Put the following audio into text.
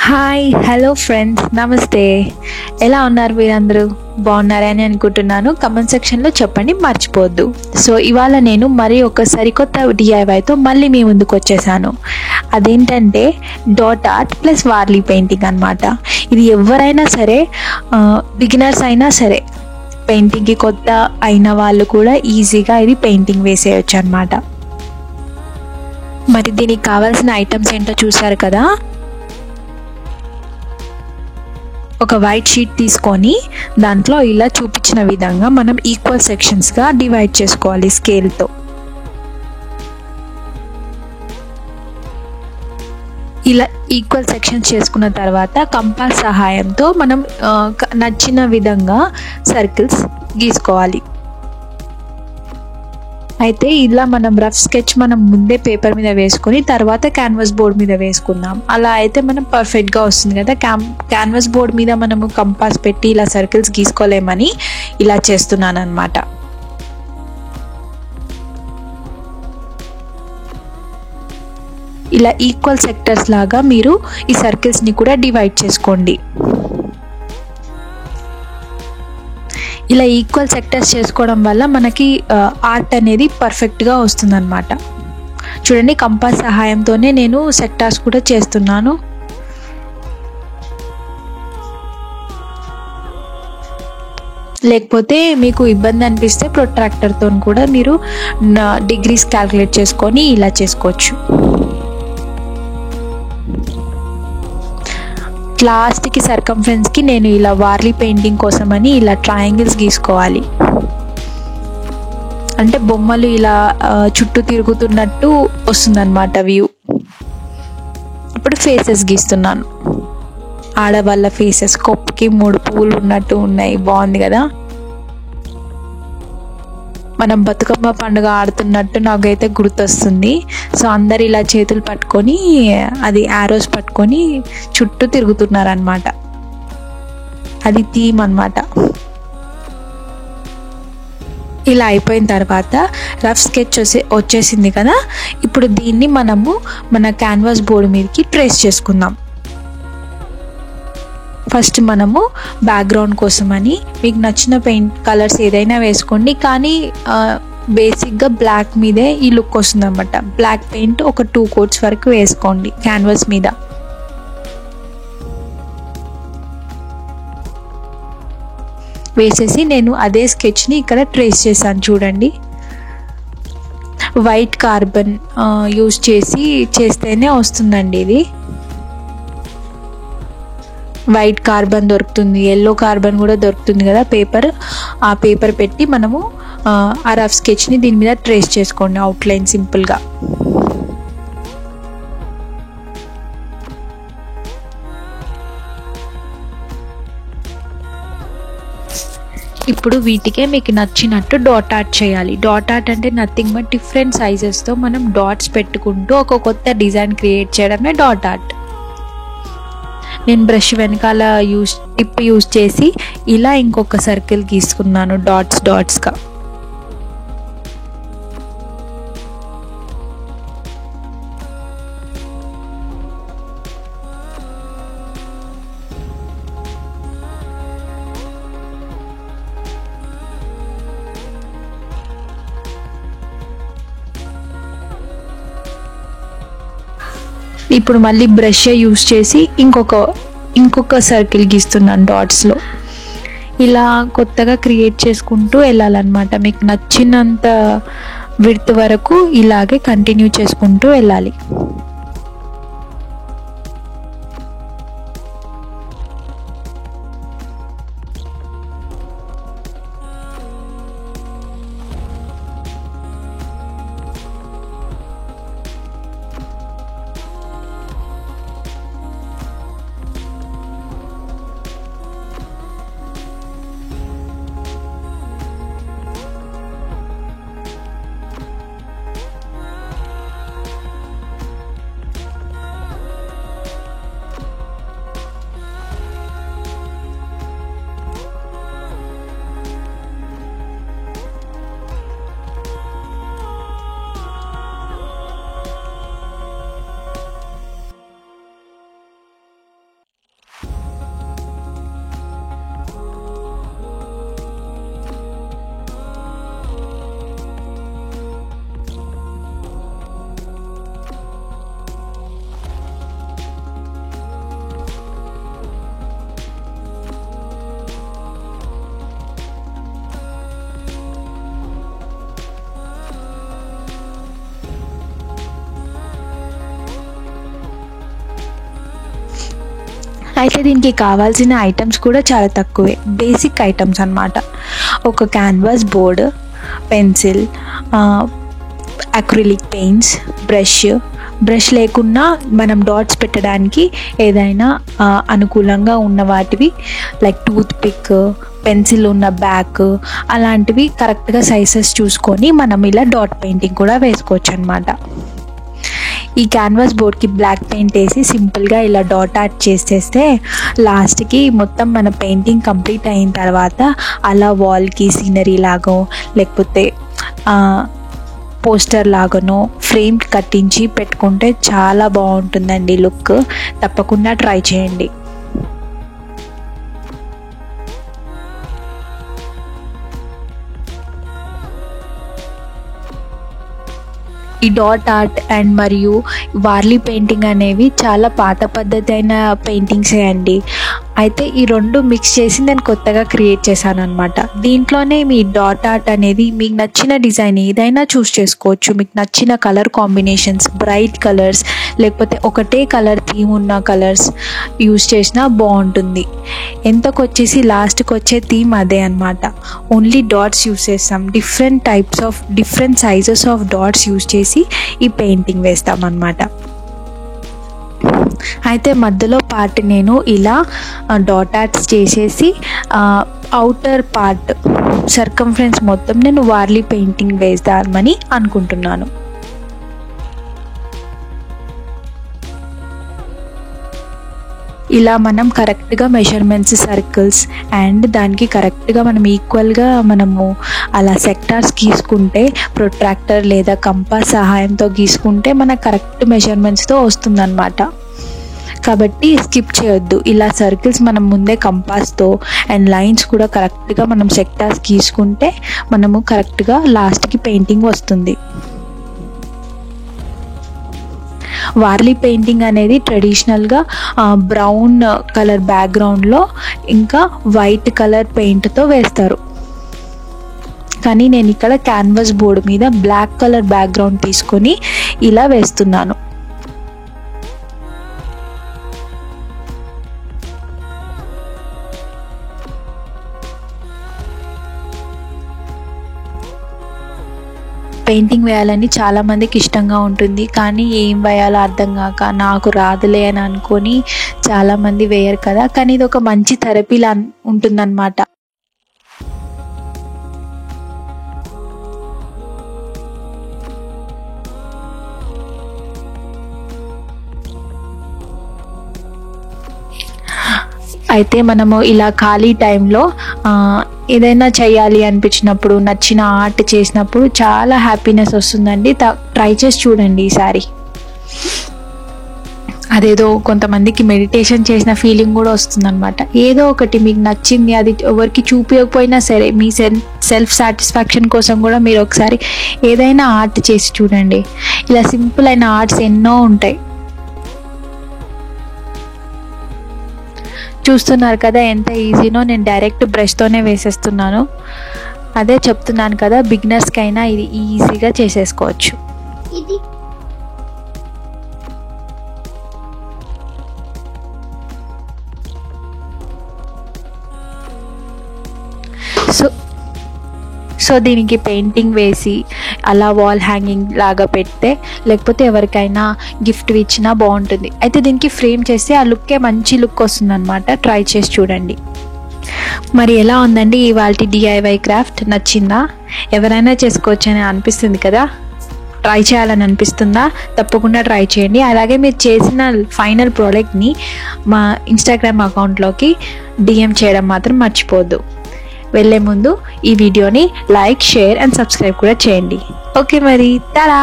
Hi hello friends నమస్తే. ఎలా ఉన్నారు మీరందరూ? బాగున్నారని అనుకుంటున్నాను. కమెంట్ సెక్షన్లో చెప్పండి మర్చిపోవద్దు. సో ఇవాళ నేను మరి ఒక సరికొత్త డిఐవైతో మళ్ళీ మీ ముందుకు వచ్చేసాను. అదేంటంటే dot art plus Warli painting అనమాట. ఇది ఎవరైనా సరే, బిగినర్స్ అయినా సరే, పెయింటింగ్కి కొత్త అయిన వాళ్ళు కూడా ఈజీగా ఇది పెయింటింగ్ వేసేయచ్చు అనమాట. మరి దీనికి కావాల్సిన ఐటమ్స్ ఏంటో చూసారు కదా. ఒక వైట్ షీట్ తీసుకొని దాంట్లో ఇలా చూపించిన విధంగా మనం ఈక్వల్ సెక్షన్స్గా డివైడ్ చేసుకోవాలి స్కేల్తో. ఇలా ఈక్వల్ సెక్షన్స్ చేసుకున్న తర్వాత కంపాస్ సహాయంతో మనం నచ్చిన విధంగా సర్కిల్స్ గీసుకోవాలి. అయితే ఇలా మనం రఫ్ స్కెచ్ మనం ముందే పేపర్ మీద వేసుకొని తర్వాత క్యాన్వాస్ బోర్డ్ మీద వేసుకుందాం. అలా అయితే మనం పర్ఫెక్ట్గా వస్తుంది కదా. క్యాన్వాస్ బోర్డ్ మీద మనము కంపాస్ పెట్టి ఇలా సర్కిల్స్ గీసుకోలేమని ఇలా చేస్తున్నాను అనమాట. ఇలా ఈక్వల్ సెక్టర్స్ లాగా మీరు ఈ సర్కిల్స్ని కూడా డివైడ్ చేసుకోండి. ఇలా ఈక్వల్ సెక్టర్స్ చేసుకోవడం వల్ల మనకి ఆర్ట్ అనేది పర్ఫెక్ట్గా వస్తుందన్నమాట. చూడండి, కంపాస్ సహాయంతోనే నేను సెక్టార్స్ కూడా చేస్తున్నాను. లేకపోతే మీకు ఇబ్బంది అనిపిస్తే ప్రొట్రాక్టర్తో కూడా మీరు డిగ్రీస్ క్యాల్కులేట్ చేసుకొని ఇలా చేసుకోవచ్చు. లాస్ట్కి సర్కంఫరెన్స్కి నేను ఇలా వార్లీ పెయింటింగ్ కోసమని ఇలా ట్రయాంగిల్స్ గీసుకోవాలి. అంటే బొమ్మలు ఇలా చుట్టూ తిరుగుతున్నట్టు వస్తుందన్నమాట వ్యూ. ఇప్పుడు ఫేసెస్ గీస్తున్నాను. ఆడవాళ్ళ ఫేసెస్, కొప్పుకి 3 పువ్వులు ఉన్నట్టు ఉన్నాయి. బాగుంది కదా. మనం బతుకమ్మ పండుగ ఆడుతున్నట్టు నాకైతే గుర్తొస్తుంది. సో అందరు ఇలా చేతులు పట్టుకొని అది ఆరోస్ పట్టుకొని చుట్టూ తిరుగుతున్నారనమాట. అది థీమ్ అనమాట. ఇలా అయిపోయిన తర్వాత రఫ్ స్కెచ్ వచ్చేసింది కదా. ఇప్పుడు దీన్ని మనము మన క్యాన్వాస్ బోర్డు మీదకి ట్రేస్ చేసుకుందాం. ఫస్ట్ మనము బ్యాక్గ్రౌండ్ కోసమని మీకు నచ్చిన పెయింట్ కలర్స్ ఏదైనా వేసుకోండి, కానీ బేసిక్గా బ్లాక్ మీదే ఈ లుక్ వస్తుంది అనమాట. బ్లాక్ పెయింట్ ఒక 2 కోట్స్ వరకు వేసుకోండి క్యాన్వాస్ మీద. వేసేసి నేను అదే స్కెచ్ని ఇక్కడ ట్రేస్ చేశాను. చూడండి, వైట్ కార్బన్ యూజ్ చేస్తేనే వస్తుందండి ఇది. వైట్ కార్బన్ దొరుకుతుంది, ఎల్లో కార్బన్ కూడా దొరుకుతుంది కదా పేపర్. ఆ పేపర్ పెట్టి మనము ఆ రఫ్ స్కెచ్ని దీని మీద ట్రేస్ చేసుకోండి అవుట్లైన్ సింపుల్గా. ఇప్పుడు వీటికే మీకు నచ్చినట్టు డాట్ ఆర్ట్ చేయాలి. డాట్ ఆర్ట్ అంటే నథింగ్ బట్ డిఫరెంట్ సైజెస్తో మనం డాట్స్ పెట్టుకుంటూ ఒక కొత్త డిజైన్ క్రియేట్ చేయడమే డాట్ ఆర్ట్. నేను బ్రష్ వెనకాల టిప్ యూజ్ చేసి ఇలా ఇంకొక సర్కిల్ గీసుకున్నాను డాట్స్గా. ఇప్పుడు మళ్ళీ బ్రష్ యూజ్ చేసి ఇంకొక సర్కిల్ గీస్తున్నాను డాట్స్లో. ఇలా కొత్తగా క్రియేట్ చేసుకుంటూ వెళ్ళాలన్నమాట. మీకు నచ్చినంత విడ్త్ వరకు ఇలాగే కంటిన్యూ చేసుకుంటూ వెళ్ళాలి. అయితే దీనికి కావాల్సిన ఐటమ్స్ కూడా చాలా తక్కువే, బేసిక్ ఐటమ్స్ అన్నమాట. ఒక canvas board, pencil, acrylic paints, brush లేకున్నా మనం డాట్స్ పెట్టడానికి ఏదైనా అనుకూలంగా ఉన్న వాటివి లైక్ టూత్ పిక్, పెన్సిల్ ఉన్న బ్యాక్, అలాంటివి కరెక్ట్గా సైజెస్ చూసుకొని మనం ఇలా డాట్ పెయింటింగ్ కూడా వేసుకోవచ్చు అనమాట. ఈ క్యాన్వాస్ బోర్డ్కి బ్లాక్ పెయింట్ వేసి సింపుల్గా ఇలా డాట్ ఆర్ట్ చేసేస్తే లాస్ట్కి మొత్తం మన పెయింటింగ్ కంప్లీట్ అయిన తర్వాత అలా వాల్కి సీనరీ లాగో లేకపోతే పోస్టర్ లాగానో ఫ్రేమ్ కట్టించి పెట్టుకుంటే చాలా బాగుంటుందండి లుక్. తప్పకుండా ట్రై చేయండి. ఈ డాట్ ఆర్ట్ అండ్ మరియు వార్లీ పెయింటింగ్ అనేవి చాలా పాత పద్ధతి అయిన పెయింటింగ్సే అండి. అయితే ఈ రెండు మిక్స్ చేసి నేను కొత్తగా క్రియేట్ చేశాను అనమాట. దీంట్లోనే మీ డాట్ ఆర్ట్ అనేది మీకు నచ్చిన డిజైన్ ఏదైనా చూస్ చేసుకోవచ్చు. మీకు నచ్చిన కలర్ కాంబినేషన్స్, బ్రైట్ కలర్స్ లేకపోతే ఒకటే కలర్ థీమ్ ఉన్న కలర్స్ యూస్ చేసినా బాగుంటుంది. ఎంతకొచ్చేసి లాస్ట్కి వచ్చే థీమ్ అదే అనమాట. ఓన్లీ డాట్స్ యూస్ చేస్తాం, different sizes of dots use చేసి ఈ పెయింటింగ్ వేస్తాం అన్నమాట. అయితే మధ్యలో పార్ట్ నేను ఇలా డాట్ ఆర్ట్స్ చేసేసి అవుటర్ పార్ట్ సర్కంఫరెన్స్ మొత్తం నేను వార్లీ పెయింటింగ్ వేద్దామని అనుకుంటున్నాను. ఇలా మనం కరెక్ట్గా మెజర్మెంట్స్, సర్కిల్స్ అండ్ దానికి కరెక్ట్గా మనం ఈక్వల్గా మనము అలా సెక్టార్స్ గీసుకుంటే ప్రొట్రాక్టర్ లేదా కంపాస్ సహాయంతో గీసుకుంటే మనకు కరెక్ట్ మెజర్మెంట్స్తో వస్తుందన్నమాట. కాబట్టి స్కిప్ చేయొద్దు. ఇలా సర్కిల్స్ మనం ముందే కంపాస్తో అండ్ లైన్స్ కూడా కరెక్ట్గా మనం సెక్టార్స్ గీసుకుంటే మనము కరెక్ట్గా లాస్ట్కి పెయింటింగ్ వస్తుంది. వార్లీ పెయింటింగ్ అనేది ట్రెడిషనల్గా బ్రౌన్ కలర్ బ్యాక్గ్రౌండ్లో ఇంకా వైట్ కలర్ పెయింట్తో వేస్తారు. కానీ నేను ఇక్కడ క్యాన్వాస్ బోర్డు మీద బ్లాక్ కలర్ బ్యాక్గ్రౌండ్ తీసుకొని ఇలా వేస్తున్నాను. పెయింటింగ్ వేయాలని చాలామందికి ఇష్టంగా ఉంటుంది, కానీ ఏం వేయాలో అర్థం కాక నాకు రాదులే అని అనుకొని చాలామంది వేయరు కదా. కానీ ఇది ఒక మంచి థెరపీలా ఉంటుందన్నమాట. అయితే మనము ఇలా ఖాళీ టైంలో ఏదైనా చేయాలి అనిపించినప్పుడు, నచ్చిన ఆర్ట్ చేసినప్పుడు చాలా హ్యాపీనెస్ వస్తుందండి. ట్రై చేసి చూడండి ఈసారి. అదేదో కొంతమందికి మెడిటేషన్ చేసిన ఫీలింగ్ కూడా వస్తుందన్నమాట. ఏదో ఒకటి మీకు నచ్చింది, అది ఎవరికి చూపించకపోయినా సరే మీ సెల్ఫ్ సాటిస్ఫాక్షన్ కోసం కూడా మీరు ఒకసారి ఏదైనా ఆర్ట్ చేసి చూడండి. ఇలా సింపుల్ అయిన ఆర్ట్స్ ఎన్నో ఉంటాయి. చూస్తున్నారు కదా ఎంత ఈజీనో. నేను డైరెక్ట్ బ్రష్తోనే వేసేస్తున్నాను. అదే చెప్తున్నాను కదా, బిగినర్స్కైనా ఇది ఈజీగా చేసేసుకోవచ్చు. సో దీనికి పెయింటింగ్ వేసి అలా వాల్ హ్యాంగింగ్ లాగా పెడితే లేకపోతే ఎవరికైనా గిఫ్ట్ ఇచ్చినా బాగుంటుంది. అయితే దీనికి ఫ్రేమ్ చేస్తే ఆ లుక్కే మంచి లుక్ వస్తుందన్నమాట. ట్రై చేసి చూడండి. మరి ఎలా ఉందండి ఇవాల్టి DIY క్రాఫ్ట్? నచ్చిందా? ఎవరైనా చేసుకోవచ్చని అనిపిస్తుంది కదా, ట్రై చేయాలని అనిపిస్తుందా? తప్పకుండా ట్రై చేయండి. అలాగే మీరు చేసిన ఫైనల్ ప్రోడక్ట్ని మా ఇన్స్టాగ్రామ్ అకౌంట్లోకి DM చేయడం మాత్రం మర్చిపోవద్దు. వెళ్ళే ముందు ఈ వీడియోని లైక్, షేర్ అండ్ సబ్స్క్రైబ్ కూడా చేయండి. ఓకే మరి, టాడా.